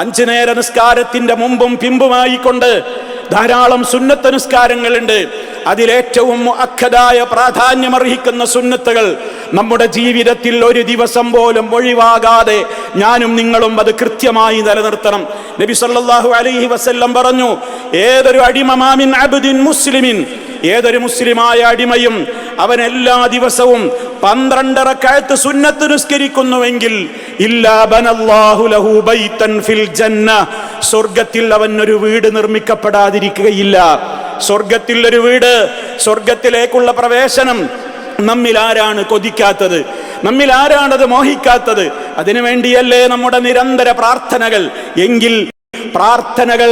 5 നേര നിസ്കാരത്തിന്റെ മുമ്പും പിമ്പുമായിക്കൊണ്ട് ധാരാളം സുന്നത്ത് നിസ്കാരങ്ങളുണ്ട്. അതിലേറ്റവും മുഅക്കദായ പ്രാധാന്യമർഹിക്കുന്ന സുന്നത്തുകൾ നമ്മുടെ ജീവിതത്തിൽ ഒരു ദിവസം പോലും ഒഴിവാകാതെ ഞാനും നിങ്ങളും അത് കൃത്യമായി നിലനിർത്തണം. നബി സല്ലല്ലാഹു അലൈഹി വസല്ലം പറഞ്ഞു, ഏതൊരു അടിമമാമിൻ അബ്ദിൻ മുസ്ലിമിൻ, ഏതൊരു മുസ്ലിമായ അടിമയും അവൻ എല്ലാ ദിവസവും 12 റക്അത്ത് സുന്നത്ത് നിസ്കരിക്കുന്നുവെങ്കിൽ ഇല്ലാ ബനല്ലാഹു ലഹു ബൈതൻ ഫിൽ ജന്ന, സ്വർഗ്ഗത്തിൽ അവനൊരു വീട് നിർമ്മിക്കപ്പെടാതിരിക്കുകയില്ല. സ്വർഗ്ഗത്തിൽ ഒരു വീട്, സ്വർഗ്ഗത്തിലേക്കുള്ള പ്രവേശനം നമ്മിൽ ആരാണ് കൊതിക്കാത്തത്? നമ്മിൽ ആരാണത് മോഹിക്കാത്തത്? അതിനുവേണ്ടിയല്ലേ നമ്മുടെ നിരന്തര പ്രാർത്ഥനകൾ? എങ്കിൽ പ്രാർത്ഥനകൾ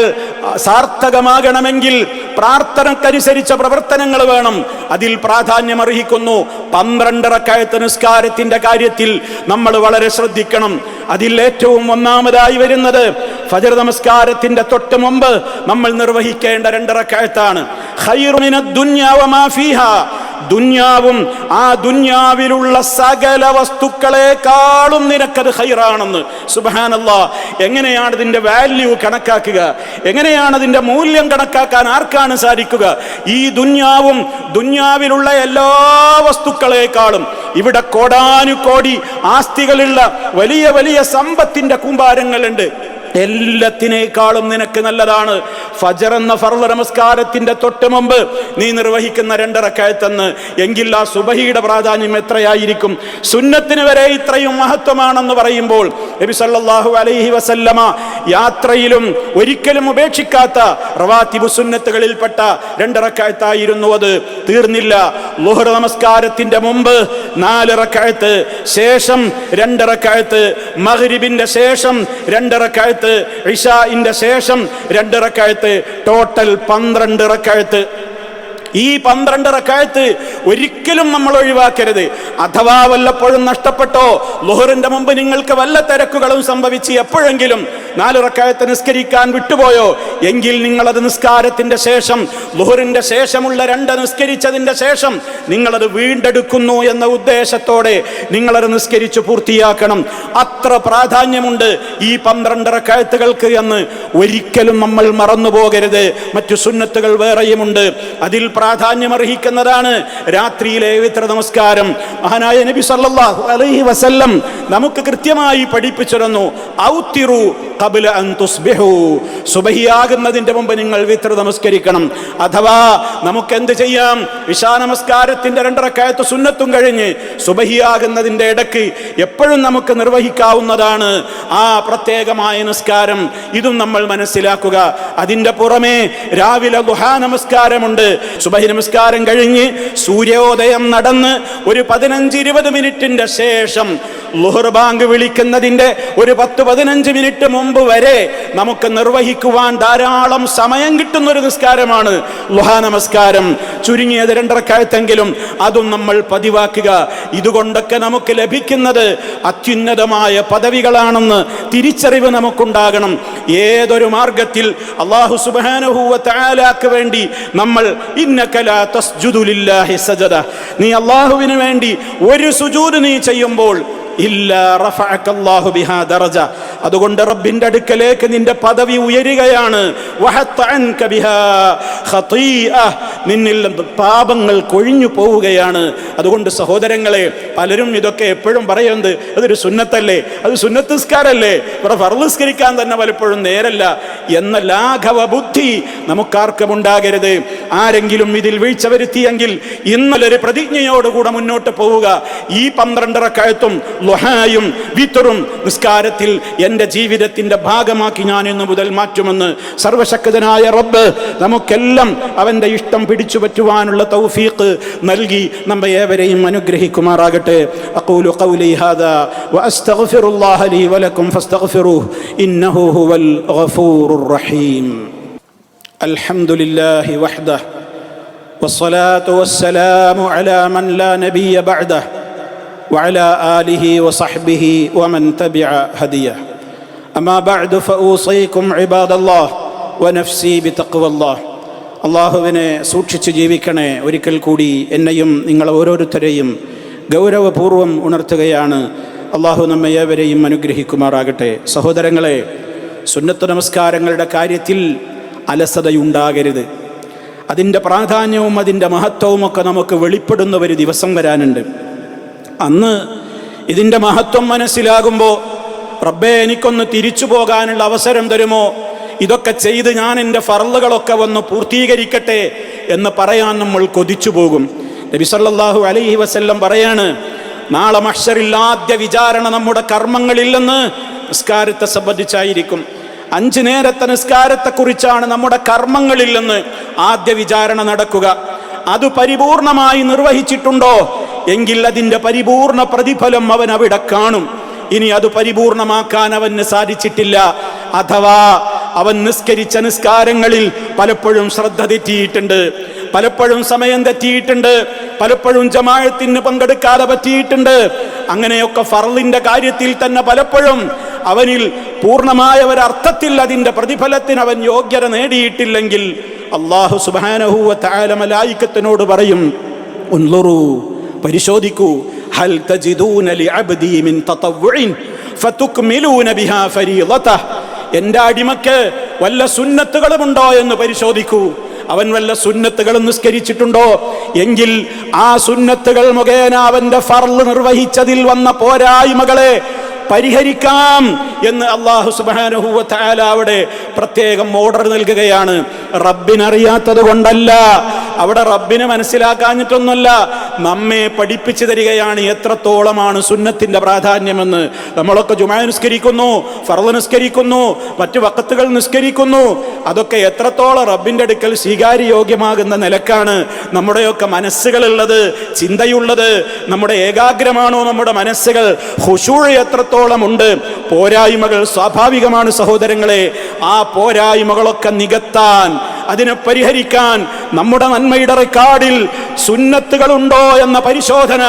സാർത്ഥകമാകണമെങ്കിൽ പ്രാർത്ഥനക്കനുസരിച്ച പ്രവർത്തനങ്ങൾ വേണം. അതിൽ പ്രാധാന്യമർഹിക്കുന്നു 12 റക്അത്ത് നിസ്കാരത്തിന്റെ കാര്യത്തിൽ നമ്മൾ വളരെ ശ്രദ്ധിക്കണം. അതിൽ ഏറ്റവും ഒന്നാമതായി വരുന്നത് ഫജ്ർ നമസ്കാരത്തിന്റെ തൊട്ട് മുമ്പ് നമ്മൾ നിർവഹിക്കേണ്ട 2 റക്അത്താണ്. ഖൈറു മിനദ് ദുനിയാ വമാ ഫീഹാ, ദുന്യാവും ആ ദുന്യാവിലുള്ള സകല വസ്തുക്കളെക്കാളും നിനക്കത് ഖൈറാണെന്ന്. സുബ്ഹാനല്ലാഹ്, എങ്ങനെയാണ് ഇതിന്റെ വാല്യൂ കണക്കാക്കുക? എങ്ങനെയാണ് അതിന്റെ മൂല്യം കണക്കാക്കാൻ ആർക്കാണ് സാധിക്കുക? ഈ ദുന്യാവും ദുന്യാവിലുള്ള എല്ലാ വസ്തുക്കളെക്കാളും, ഇവിടെ കോടാനുകോടി ആസ്തികളുള്ള വലിയ വലിയ സമ്പത്തിന്റെ കൂമ്പാരങ്ങളുണ്ട്, എല്ലാത്തിനേക്കാളും നിനക്ക് നല്ലതാണ് ഫജ്ർ എന്ന ഫർള് നമസ്കാരത്തിന്റെ തൊട്ട് മുമ്പ് നീ നിർവഹിക്കുന്ന 2 റക്അത്ത്. എങ്കിൽ ആ സുബഹിയുടെ പ്രാധാന്യം എത്രയായിരിക്കും? സുന്നത്തിന് വരെ ഇത്രയും മഹത്വമാണെന്ന് പറയുമ്പോൾ നബി സല്ലല്ലാഹു അലൈഹി വസല്ലമ യാത്രയിലും ഒരിക്കലും ഉപേക്ഷിക്കാത്ത റവാത്തിബു സുന്നത്തുകളിൽപ്പെട്ട 2 റക്അത്തായിരുന്നു അത്. തീർന്നില്ല, ളുഹ്ർ നമസ്കാരത്തിന്റെ മുമ്പ് 4 റക്അത്ത്, ശേഷം 2 റക്അത്ത്, മഗ്രിബിന്റെ ശേഷം 2 റക്അത്ത്, ഇശാഇന്റെ ശേഷം 2 റക്അത്ത്, ടോട്ടൽ 12 റക്അത്ത്. ഈ 12 റക്അത്ത് ഒരിക്കലും നമ്മൾ ഒഴിവാക്കരുത്. അഥവാ വല്ലപ്പോഴും നഷ്ടപ്പെട്ടോ, ളുഹറിന്റെ മുമ്പ് നിങ്ങൾക്ക് വല്ല തിരക്കുകളും സംഭവിച്ച് എപ്പോഴെങ്കിലും 4 റക്അത്ത് നിസ്കരിക്കാൻ വിട്ടുപോയോ, എങ്കിൽ നിങ്ങളത് നിസ്കാരത്തിന്റെ ശേഷം, ളുഹറിന്റെ ശേഷമുള്ള 2 നിസ്കരിച്ചതിന്റെ ശേഷം നിങ്ങളത് വീണ്ടെടുക്കുന്നു എന്ന ഉദ്ദേശത്തോടെ നിങ്ങളത് നിസ്കരിച്ചു പൂർത്തിയാക്കണം. അത്ര പ്രാധാന്യമുണ്ട് ഈ 12 റക്അത്തുകൾക്ക് എന്ന് ഒരിക്കലും നമ്മൾ മറന്നു പോകരുത്. മറ്റു സുന്നത്തുകൾ വേറെയുമുണ്ട്. അതിൽ പ്രാധാന്യമർഹിക്കുന്നതാണ് രാത്രിയിലെ വിത്ർ നമസ്കാരം. മഹാനായ നബി സല്ലല്ലാഹു അലൈഹി വസല്ലം നമുക്ക് കൃത്യമായി പഠിപ്പിച്ചിരുന്നു, ഔത്തിറു ഖബ്ല അൻ തുസ്ബിഹു, സുബഹിയാകുന്നതിന്റെ മുമ്പ് നിങ്ങൾ വിത്ർ നമസ്കരിക്കണം. അഥവാ നമുക്ക് എന്ത് ചെയ്യാം? ഇശാ നമസ്കാരത്തിന്റെ 2 റക്അത്ത് സുന്നത്തും കഴിഞ്ഞ് സുബഹിയാകുന്നതിന്റെ ഇടയ്ക്ക് എപ്പോഴും നമുക്ക് നിർവഹിക്കാവുന്നതാണ് ആ പ്രത്യേകമായ നിസ്കാരം. ഇതും നമ്മൾ മനസ്സിലാക്കുക. അതിന്റെ പുറമെ രാവിലെ ദുഹാ നമസ്കാരമുണ്ട്. സുബഹി നമസ്കാരം കഴിഞ്ഞ് സൂര്യോദയം നടന്ന് ഒരു 15-20 മിനിറ്റിന്റെ ശേഷം ളുഹർ ബാങ്ക് വിളിക്കുന്നതിന്റെ ഒരു 10-15 മിനിറ്റ് മുമ്പ് വരെ നമുക്ക് നിർവഹിക്കുവാൻ ധാരാളം സമയം കിട്ടുന്ന ഒരു നിസ്കാരമാണ് ളുഹാ നമസ്കാരം. ചുരുങ്ങിയത് 2 റക്അത്തെങ്കിലും അതും നമ്മൾ പതിവാക്കുക. ഇതുകൊണ്ടൊക്കെ നമുക്ക് ലഭിക്കുന്നത് അത്യുന്നതമായ പദവികളാണെന്ന് തിരിച്ചറിവ് നമുക്കുണ്ടാകണം. ഏതൊരു മാർഗത്തിൽ അല്ലാഹു സുബ്ഹാനഹു വ തആലക്ക് വേണ്ടി നമ്മൾ ഇന്നക ലാ തസ്ജുദു ലില്ലാഹി സജദ, നീ അല്ലാഹുവിന് വേണ്ടി ഒരു സുജൂദ് നീ ചെയ്യുമ്പോൾ ഇല്ലാ റഫഅകല്ലാഹു ബിഹാ ദറജ, അതുകൊണ്ട് റബ്ബിന്റെ അടുക്കലേക്ക് നിന്റെ പദവി ഉയരുകയാണ്. വഹത്ത അൻക ബിഹാ ഖതീഅ, നിന്നിൽ പാപങ്ങൾ കൊഴിഞ്ഞു പോവുകയാണ്. അതുകൊണ്ട് സഹോദരങ്ങളെ, പലരും ഇതൊക്കെ എപ്പോഴും പറയുന്നത് അതൊരു സുന്നത്തല്ലേ, അത് സുന്നത്ത് നിസ്കാരല്ലേ, ഇവിടെ ഫർള് നിസ്കരിക്കാൻ തന്നെ പലപ്പോഴും നേരല്ല എന്ന ലാഘവ ബുദ്ധി നമുക്കാർക്കും ഉണ്ടാകരുത്. ആരെങ്കിലും ഇതിൽ വീഴ്ച വരുത്തിയെങ്കിൽ ഇന്നലൊരു പ്രതിജ്ഞയോടുകൂടെ മുന്നോട്ട് പോവുക. ഈ 12 റക്അത്തും ളുഹായും വിത്റും നിസ്കാരത്തിൽ എൻ്റെ ജീവിതത്തിന്റെ ഭാഗമാക്കി ഞാൻ ഇന്നു മുതൽ മാറ്റുമെന്ന് സർവശക്തനായ റബ്ബ് നമുക്കെല്ലാം അവന്റെ ഇഷ്ടം പിടിച്ചു പറ്റുവാനുള്ള തൗഫീഖ് നൽകി നമ്മെ ഏവരെയും അനുഗ്രഹിക്കുമാറാകട്ടെ. അഖൂലു ഖൗലി ഹാദാ വഅസ്തഗ്ഫിറുല്ലാഹ ലീ വലക്കും ഫസ്തഗ്ഫിറൂഹു ഇന്നഹു ഹുവൽ ഗഫൂറുർ റഹീം. അൽഹംദുലില്ലാഹി വഹ്ദഹു വസ്സലാത്തു വസ്സലാമു അലാ മൻ ലാ നബിയ്യ ബഅദഹു وعلى آله وصحبه ومن تبع هديه. أما بعد فأوصيكم عباد الله ونفسي بتقوى الله. അള്ളാഹുവിനെ സൂക്ഷിച്ച് ജീവിക്കണേ. ഒരിക്കൽ കൂടി എന്നെയും നിങ്ങൾ ഓരോരുത്തരെയും ഗൗരവപൂർവ്വം ഉണർത്തുകയാണ്. അള്ളാഹു നമ്മെ ഏവരെയും അനുഗ്രഹിക്കുമാറാകട്ടെ. സഹോദരങ്ങളെ, സുന്നത്ത് നമസ്കാരങ്ങളുടെ കാര്യത്തിൽ അലസതയുണ്ടാകരുത്. അതിൻ്റെ പ്രാധാന്യവും അതിൻ്റെ മഹത്വവുമൊക്കെ നമുക്ക് വെളിപ്പെടുന്ന ഒരു ദിവസം വരാനുണ്ട്. അന്ന് ഇതിൻ്റെ മഹത്വം മനസ്സിലാകുമ്പോൾ റബ്ബേ എനിക്കൊന്ന് തിരിച്ചു പോകാനുള്ള അവസരം തരുമോ, ഇതൊക്കെ ചെയ്ത് ഞാൻ എൻ്റെ ഫർളുകളൊക്കെ ഒന്ന് പൂർത്തീകരിക്കട്ടെ എന്ന് പറയാൻ നമ്മൾ കൊതിച്ചു പോകും. നബി സല്ലല്ലാഹു അലൈഹി വസല്ലം പറയാണ്, നാളെ മഹ്ശറിൽ ആദ്യ വിചാരണ നമ്മുടെ കർമ്മങ്ങളില്ലെന്ന്. നിസ്കാരത്തെ സംബന്ധിച്ചായിരിക്കും. 5 നേരത്തെ നിസ്കാരത്തെക്കുറിച്ചാണ് നമ്മുടെ കർമ്മങ്ങളില്ലെന്ന് ആദ്യ വിചാരണ നടക്കുക. അത് പരിപൂർണമായി നിർവഹിച്ചിട്ടുണ്ടോ എങ്കിൽ അതിൻ്റെ പരിപൂർണ പ്രതിഫലം അവൻ അവിടെ കാണും. ഇനി അത് പരിപൂർണമാക്കാൻ അവന് സാധിച്ചിട്ടില്ല, അഥവാ അവൻ നിസ്കരിച്ച നിസ്കാരങ്ങളിൽ പലപ്പോഴും ശ്രദ്ധ തെറ്റിയിട്ടുണ്ട്, പലപ്പോഴും സമയം തെറ്റിയിട്ടുണ്ട്, പലപ്പോഴും ജമാഅത്തിന് പങ്കെടുക്കാതെ പറ്റിയിട്ടുണ്ട്, അങ്ങനെയൊക്കെ ഫർളിന്റെ കാര്യത്തിൽ തന്നെ പലപ്പോഴും അവനിൽ പൂർണ്ണമായ ഒരർത്ഥത്തിൽ അതിൻ്റെ പ്രതിഫലത്തിന് അവൻ യോഗ്യത നേടിയിട്ടില്ലെങ്കിൽ അല്ലാഹു സുബ്ഹാനഹു വ തആല മലായികത്തിനോട് പറയും, ഉൻളുറു, പരിശോധിക്കൂ, ഹൽ തജിദൂന ലിഅബ്ദി മിൻ തതവ്വുഇൻ ഫതുക്മിലൂന ബിഹാ ഫരീളതഹ, എൻ്റെ അടിമക്ക് വല്ല സുന്നത്തുകളുമുണ്ടോ എന്ന് പരിശോധിക്കൂ. അവൻ വല്ല സുന്നത്തുകളും നിസ്കരിച്ചിട്ടുണ്ടോ എങ്കിൽ ആ സുന്നത്തുകൾ മുഖേന അവന്റെ ഫർള് നിർവഹിച്ചതിൽ വന്ന പോരായ്മകളെ പരിഹരിക്കാം എന്ന് അല്ലാഹു സുബ്ഹാനഹു വ തആല അവിടെ പ്രത്യേകം ഓർഡർ നൽകുകയാണ്. റബ്ബിനറിയാത്തത് കൊണ്ടല്ല, അവിടെ റബ്ബിനെ മനസ്സിലാക്കാഞ്ഞിട്ടൊന്നുമല്ല, നമ്മെ പഠിപ്പിച്ചു തരികയാണ് എത്രത്തോളമാണ് സുന്നത്തിന്റെ പ്രാധാന്യമെന്ന്. നമ്മളൊക്കെ ജുമാ നിസ്കരിക്കുന്നു, ഫർള് നിസ്കരിക്കുന്നു, മറ്റു വഖത്തുകൾ നിസ്കരിക്കുന്നു, അതൊക്കെ എത്രത്തോളം റബ്ബിന്റെ അടുക്കൽ സ്വീകാര്യയോഗ്യമാകുന്ന നിലക്കാണ് നമ്മുടെയൊക്കെ മനസ്സുകളുള്ളത്, ചിന്തയുള്ളത്, നമ്മുടെ ഏകാഗ്രമാണോ നമ്മുടെ മനസ്സുകൾ, ഖുശൂഅ് എത്രത്തോളം ഉണ്ട്. പോരായ്മകൾ സ്വാഭാവികമാണ് സഹോദരങ്ങളെ. ആ പോരായ്മകളൊക്കെ നികത്താൻ, അതിനെ പരിഹരിക്കാൻ നമ്മുടെ നന്മയുടെ റെക്കോർഡിൽ സുന്നത്തുകളുണ്ടോ എന്ന പരിശോധന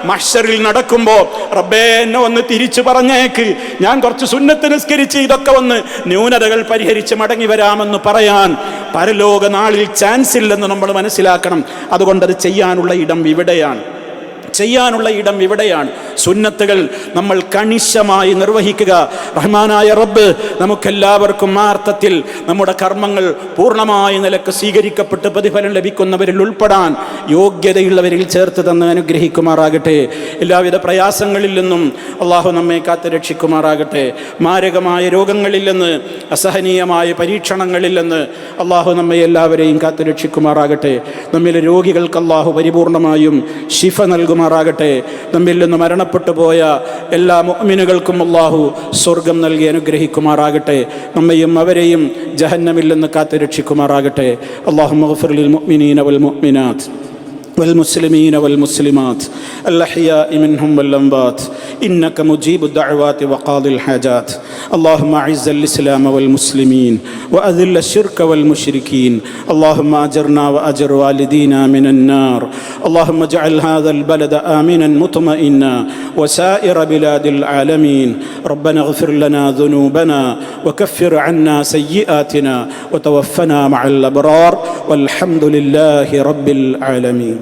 മഹ്ശറിൽ നടക്കുമ്പോൾ റബ്ബേ എന്നെ ഒന്ന് തിരിച്ചു പറഞ്ഞേക്ക്, ഞാൻ കുറച്ച് സുന്നത്ത് നിസ്കരിച്ച് ഇതൊക്കെ ഒന്ന് ന്യൂനതകൾ പരിഹരിച്ച് മടങ്ങി വരാമെന്ന് പറയാൻ പരലോക നാളിൽ ചാൻസ് ഇല്ലെന്ന് നമ്മൾ മനസ്സിലാക്കണം. അതുകൊണ്ടത് ചെയ്യാനുള്ള ഇടം ഇവിടെയാണ്. സുന്നത്തുകൾ നമ്മൾ കണിശമായി നിർവഹിക്കുക. റഹ്മാനായ റബ്ബ് നമുക്കെല്ലാവർക്കും ആർത്ഥത്തിൽ നമ്മുടെ കർമ്മങ്ങൾ പൂർണ്ണമായ നിലക്ക് സ്വീകരിക്കപ്പെട്ട് പ്രതിഫലം ലഭിക്കുന്നവരിൽ ഉൾപ്പെടാൻ യോഗ്യതയുള്ളവരിൽ ചേർത്ത് തന്ന് അനുഗ്രഹിക്കുമാറാകട്ടെ. എല്ലാവിധ പ്രയാസങ്ങളിൽ നിന്നും അള്ളാഹു നമ്മെ കാത്ത് രക്ഷിക്കുമാറാകട്ടെ. മാരകമായ രോഗങ്ങളിൽ നിന്ന്, അസഹനീയമായ പരീക്ഷണങ്ങളിൽ നിന്ന് അള്ളാഹു നമ്മെ എല്ലാവരെയും കാത്ത് രക്ഷിക്കുമാറാകട്ടെ. നമ്മിലെ രോഗികൾക്ക് അള്ളാഹു പരിപൂർണമായും ശിഫ നൽകുമാറാകട്ടെ. നമ്മിൽ നിന്ന് മരണപ്പെട്ടു പോയ എല്ലാ മുഅ്മിനുകൾക്കും അല്ലാഹു സ്വർഗം നൽകി അനുഗ്രഹിക്കുമാറാകട്ടെ. നമ്മയും അവരെയും ജഹന്നമിൽ നിന്ന് കാത്ത് രക്ഷിക്കുമാറാകട്ടെ. അല്ലാഹുമ്മ ഗ്ഫിർ ലിൽ മുഅ്മിനീന വൽ മുഅ്മിനാത്ത് والمسلمين والمسلمات الأحياء منهم والأموات إنك مجيب الدعوات وقاضي الحاجات. اللهم أعز الإسلام والمسلمين وأذل الشرك والمشركين. اللهم أجرنا وأجر والدينا من النار. اللهم اجعل هذا البلد آمنا مطمئنا وسائر بلاد العالمين. ربنا اغفر لنا ذنوبنا وكفر عنا سيئاتنا وتوفنا مع الأبرار والحمد لله رب العالمين.